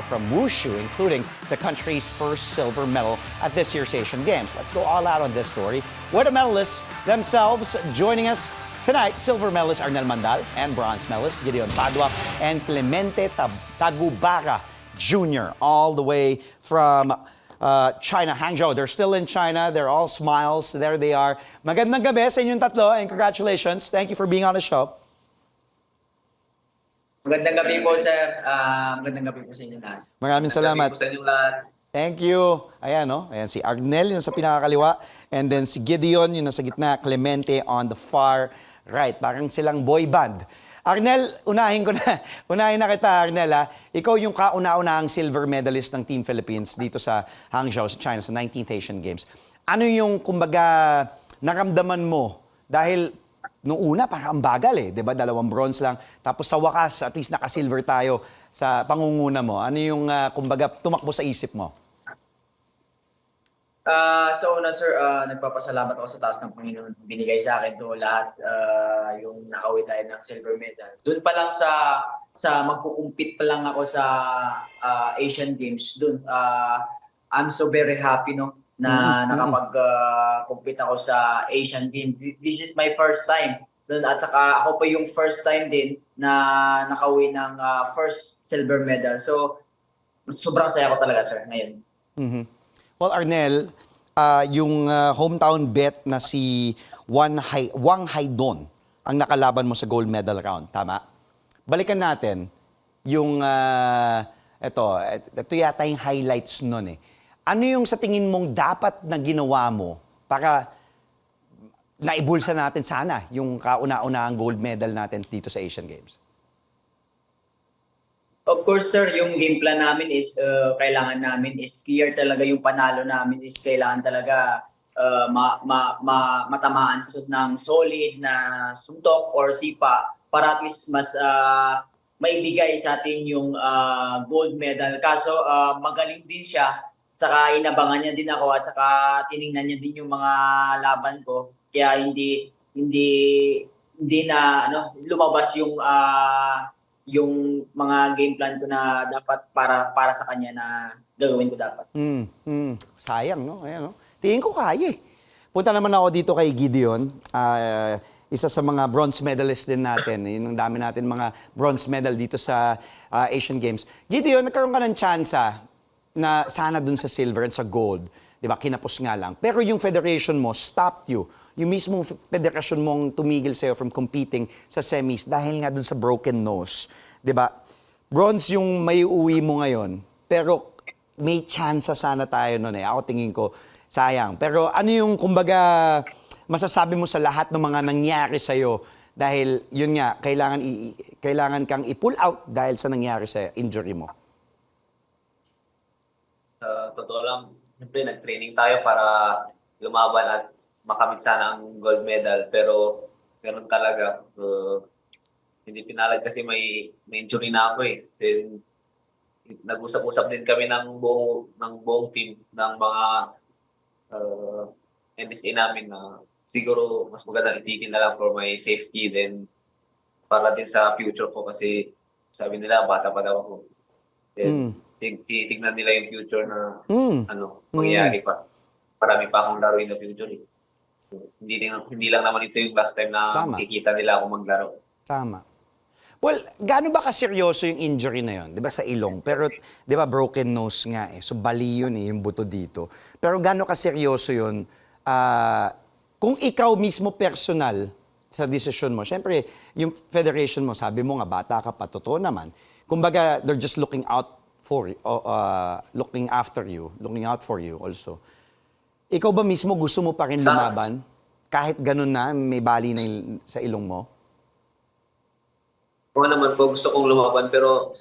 from Wushu, including the country's first silver medal at this year's Asian Games. Let's go all out on this story with the medalists themselves. Joining us tonight, silver medalist Arnel Mandal and bronze medalist Gideon Padua and Clemente Tagubara Jr. all the way from China, Hangzhou. They're still in China. They're all smiles. There they are. Magandang gabi sa inyong tatlo and congratulations. Thank you for being on the show. Magandang gabi po, sir. Magandang gabi po sa inyo lahat. Maraming salamat. Magandang gabi po sa inyo lahat. Thank you. Ayan, no? Ayan si Arnel, yung sa pinakakaliwa. And then si Gideon, yung nasa gitna. Clemente on the far right. Parang silang boy band. Arnel, unahin na kita, Arnel, ha? Ikaw yung kauna-unahang silver medalist ng Team Philippines dito sa Hangzhou, sa China, sa 19th Asian Games. Ano yung, kumbaga, naramdaman mo? Dahil noong una, parang ang bagal eh. 'Di ba? 2 bronze lang. Tapos sa wakas, at least naka-silver tayo sa pangunguna mo. Ano yung, kumbaga, tumakbo sa isip mo? Sa una, sir, nagpapasalamat ako sa taas ng Panginoon. Binigay sa akin to lahat, yung nakawin tayo ng silver medal. Doon pa lang sa magkukumpit pa lang ako sa Asian Games. Doon, I'm so very happy, no? Na nakapag-compete ako sa Asian Games. This is my first time. At saka ako pa yung first time din na nakawin ng first silver medal. So, sobrang saya ko talaga, sir, ngayon. Mm-hmm. Well, Arnel, yung hometown bet na si Wang Haidon ang nakalaban mo sa gold medal round, tama? Balikan natin yung, ito yata yung highlights nun eh. Ano yung sa tingin mong dapat na ginawa mo para naibulsa natin sana yung kauna-unahang gold medal natin dito sa Asian Games? Of course, sir, yung game plan namin is kailangan namin is clear talaga yung panalo namin is kailangan talaga matamaan ng solid na suntok or sipa para at least mas maibigay sa atin yung gold medal. Kaso magaling din siya. Saka inabangan niya din ako at saka tiningnan niya din yung mga laban ko. Kaya hindi na lumabas yung mga game plan ko na dapat para sa kanya na gagawin ko dapat. Sayang, no? Ayan, no? Tingin ko kaya eh. Punta naman ako dito kay Gideon. Isa sa mga bronze medalist din natin. Yun ang dami natin mga bronze medal dito sa Asian Games. Gideon, nagkaroon ka ng tsansa na sana dun sa silver and sa gold, di ba, kinapos nga lang. Pero yung federation mo stopped you. Yung mismong federation mong tumigil sa'yo from competing sa semis dahil nga dun sa broken nose. Di ba? Bronze yung may uwi mo ngayon, pero may chance sana tayo nun eh. Ako tingin ko, sayang. Pero ano yung, kumbaga, masasabi mo sa lahat ng mga nangyari sa'yo dahil yun nga, kailangan kang i-pull out dahil sa nangyari sa injury mo? Totoo lang, siyempre nag-training tayo para lumaban at makamit sana ang gold medal. Pero ganun talaga. Hindi pinalad kasi may injury na ako eh. Then, nag-usap-usap din kami ng buong team ng mga NSA namin na siguro mas magandang itigil na lang for my safety then para din sa future ko kasi sabi nila bata pa daw ako. Then, titignan nila yung future na mangyayari pa. Marami pa akong laro in the future. Hindi lang naman ito yung last time na makikita nila ako maglaro. Tama. Well, gaano ba kaseryoso yung injury na yun? Di ba sa ilong? Pero, di ba, broken nose nga eh. So, bali yun eh, yung buto dito. Pero gaano kaseryoso yun? Kung ikaw mismo personal sa decision mo, syempre, yung federation mo, sabi mo nga, bata ka pa, totoo naman. Kumbaga, they're just looking out looking out for you also. Ikaw ba mismo gusto mo pa rin lumaban? Kahit ganun na, may bali na sa ilong mo? Oo naman po, gusto kong lumaban pero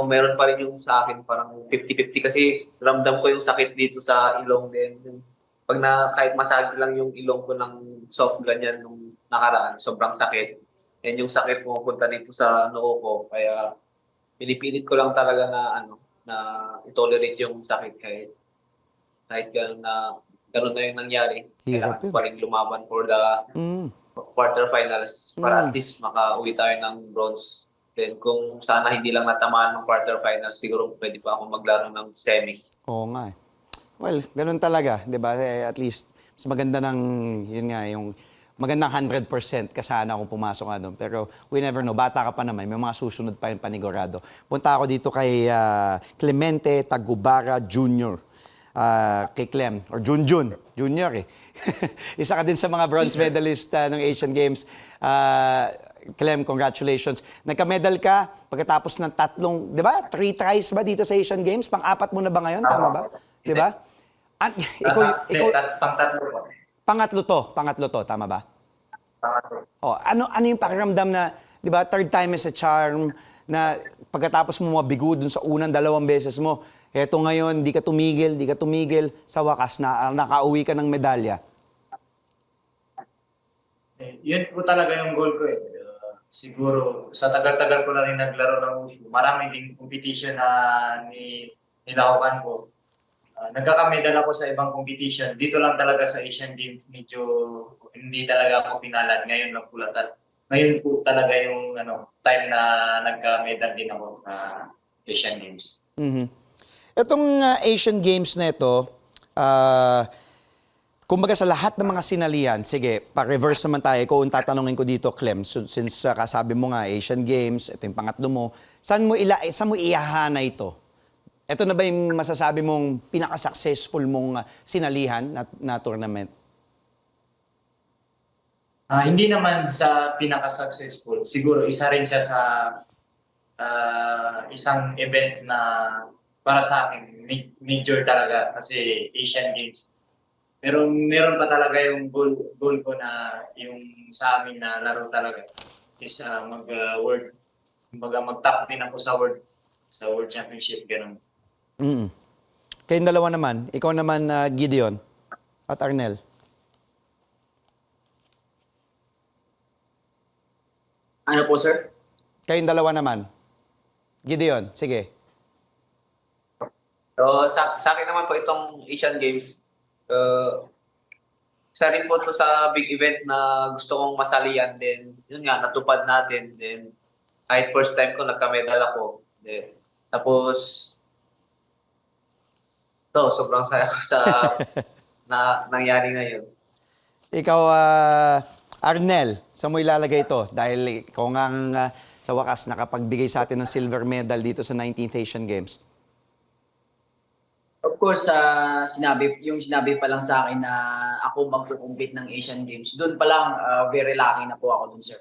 meron pa rin yung sa akin parang 50-50 kasi ramdam ko yung sakit dito sa ilong din. Pag kahit masagi lang yung ilong ko ng soft ganyan nung nakaraan, sobrang sakit. And yung sakit pumunta dito sa noo ko, kaya pinipilit ko lang talaga na i-tolerate yung sakit kahit ganun na yung nangyari. Kailangan pa rin lumaban for the quarterfinals para at least makauwi tayo ng bronze. Then kung sana hindi lang natamaan ng quarterfinals, siguro pwede pa ako maglaro ng semis. Oo nga eh. Well, ganun talaga, 'di ba? At least mas maganda ng yun nga yung magandang 100% ka sana kung pumasok ka doon. Pero we never know. Bata ka pa naman. May mga susunod pa yung panigurado. Punta ako dito kay Clemente Tagubara Jr. Kay Clem, or Junjun. Junior eh. Isa ka din sa mga bronze medalist ng Asian Games. Clem, congratulations. Nagka-medal ka pagkatapos ng di ba? 3 tries ba dito sa Asian Games? Pang-apat mo na ba ngayon? Tama ba? Di ba? Pangatlo po. Pangatlo to, tama ba? Pangatlo. Oh, ano yung pakiramdam na, 'di ba, third time is a charm na pagkatapos mo mabigo dun sa unang 2 beses mo, eto ngayon, di ka tumigil, sa wakas na nakauwi ka ng medalya. Yun po talaga yung goal ko eh. Siguro, sa tagal-tagal ko na rin naglaro ng Wushu, marami din competition na nilahukan ko. Nagkakamedal ako sa ibang competition. Dito lang talaga sa Asian Games, medyo hindi talaga ako pinalad. Ngayon lang po Ngayon po talaga yung time na nagka-medal din ako sa Asian Games. Mhm. Itong Asian Games na ito, kumbaga sa lahat ng mga sinalian, sige, pa-reverse naman tayo. Kung tatanungin ko dito, Clem, since kasabi mo nga, Asian Games, ito yung pangatlo mo, saan mo ihahana ito? Ito na ba yung masasabi mong pinaka-successful mong sinalihan na tournament? Hindi naman sa pinaka-successful. Siguro isa rin siya sa isang event na para sa akin, major talaga kasi Asian Games. Pero meron pa talaga yung goal ko na yung sa amin na laro talaga is mag-world. Mag-top din ako sa World Championship, ganun. Mm. Kayong dalawa naman, ikaw naman Gideon at Arnel. Ano po, sir? Kayong dalawa naman. Gideon, sige. So, sa akin naman po itong Asian Games, isa rin po to sa big event na gusto kong masalihan. Then, yun nga, natupad natin. Then, kahit first time ko, nagka-medal ako. Then, tapos, sobrang saya ko sa nangyari ngayon. Ikaw, Arnel, saan mo ilalagay ito? Dahil ikaw nga sa wakas nakapagbigay sa atin ng silver medal dito sa 19th Asian Games. Of course, yung sinabi pa lang sa akin na ako magkukumpit ng Asian Games, doon pa lang very lucky na po ako dun, sir.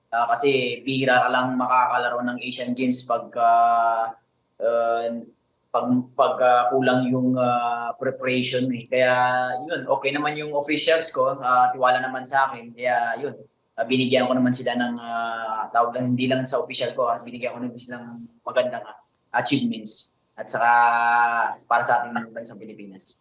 Kasi bihira ka lang makakalaro ng Asian Games pag kulang yung preparation eh. Kaya yun, okay naman yung officials ko, tiwala naman sa akin. Kaya yun, binigyan ko naman sila ng tawag lang, hindi lang sa official ko, binigyan ko naman silang magandang achievements. At saka para sa ating bansang Pilipinas.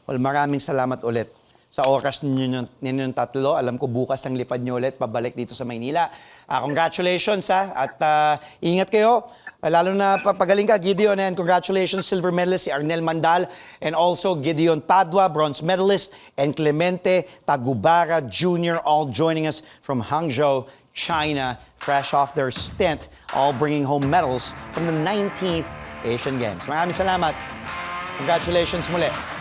Well, maraming salamat ulit sa oras ninyong tatlo. Alam ko bukas ang lipad nyo ulit pabalik dito sa Maynila. Congratulations at ingat kayo. Lalo na papagaling ka, Gideon. And congratulations, silver medalist si Arnel Mandal. And also Gideon Padua, bronze medalist. And Clemente Tagubara Jr. all joining us from Hangzhou, China. Fresh off their stint, all bringing home medals from the 19th Asian Games. Maraming salamat. Congratulations muli.